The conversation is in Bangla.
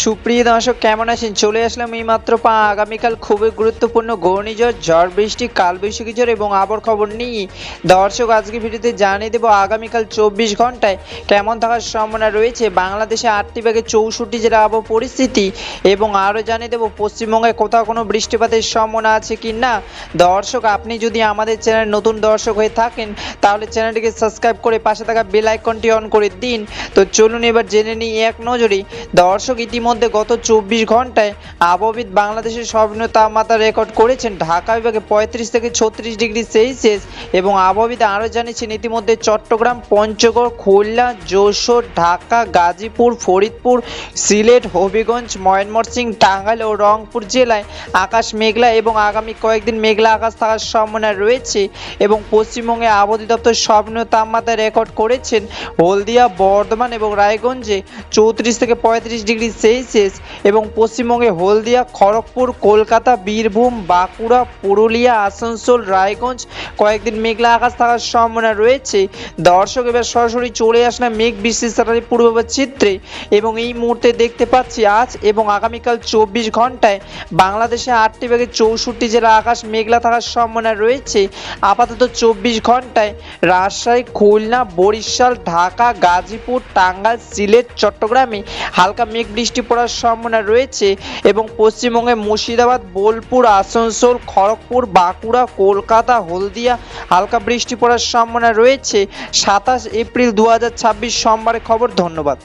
সুপ্রিয় দর্শক কেমন আছেন? চলে আসলাম এইমাত্র আগামীকাল খুবই গুরুত্বপূর্ণ ঘূর্ণিঝড়, ঝড় বৃষ্টি, কালবৈশাখী ঝড় এবং আবহাওয়ার খবর নিয়ে দর্শক আজকে ভিডিওতে জানিয়ে দেবো আগামীকাল 24 ঘন্টায় কেমন থাকার সম্ভাবনা রয়েছে বাংলাদেশে 8টি ভাগে 64 জেলা আবহাওয়া পরিস্থিতি এবং আরও জানিয়ে দেবো পশ্চিমবঙ্গে কোথাও কোনো বৃষ্টিপাতের সম্ভাবনা আছে কি না। দর্শক আপনি যদি আমাদের চ্যানেল নতুন দর্শক হয়ে থাকেন তাহলে চ্যানেলটিকে সাবস্ক্রাইব করে পাশে থাকা বেল আইকনটি অন করে দিন। তো চলুন এবার জেনে নিই এক নজরে। দর্শক ইতিমধ্যে গত 24 ঘন্টায় আবহবিদ বাংলাদেশের সর্বনিম্ন তাপমাত্রা রেকর্ড করেছেন ঢাকা বিভাগে 35 থেকে 36 ডিগ্রি সেলসিয়াস এবং আবহবিদ আরও জানিয়েছেন ইতিমধ্যে চট্টগ্রাম, পঞ্চগড়, খুলনা, যশোর, ঢাকা, গাজীপুর, ফরিদপুর, সিলেট, হবিগঞ্জ, ময়মনসিংহ, টাঙ্গাইল ও রংপুর জেলায় আকাশ মেঘলা এবং আগামী কয়েকদিন মেঘলা আকাশ থাকার সম্ভাবনা রয়েছে এবং পশ্চিমবঙ্গে আবহাওয়া দপ্তর সর্বনিম্ন তাপমাত্রা রেকর্ড করেছেন হলদিয়া, বর্ধমান এবং রায়গঞ্জে 34 থেকে 35 ডিগ্রি সেলসিয়াস এবং পশ্চিমবঙ্গে হলদিয়া, খড়গপুর, কলকাতা, বীরভূম, বাঁকুড়া, পুরুলিয়া, আসানসোল, রায়গঞ্জ কয়েকদিন মেঘলা আকাশ থাকার সম্ভাবনা রয়েছে। দর্শক এবার সরাসরি চলে আসলাম মেঘ বৃষ্টির স্যাটেলাইট পূর্বাভাস চিত্রে এবং এই মুহূর্তে দেখতে পাচ্ছি আজ এবং আগামীকাল 24 ঘন্টায় বাংলাদেশে 8টি ভাগে 64 জেলা আকাশ মেঘলা থাকার সম্ভাবনা রয়েছে। আপাতত 24 ঘন্টায় রাজশাহী, খুলনা, বরিশাল, ঢাকা, গাজীপুর, টাঙ্গাইল, সিলেট, চট্টগ্রামে হালকা মেঘ বৃষ্টি পড়ার সম্ভাবনা রয়েছে এবং পশ্চিমবঙ্গে মুর্শিদাবাদ, বোলপুর, আসানসোল, খড়গপুর, বাঁকুড়া, কলকাতা, হলদিয়া হালকা বৃষ্টি পড়ার সম্ভাবনা রয়েছে। 27 এপ্রিল 2026 সোমবারের খবর। ধন্যবাদ।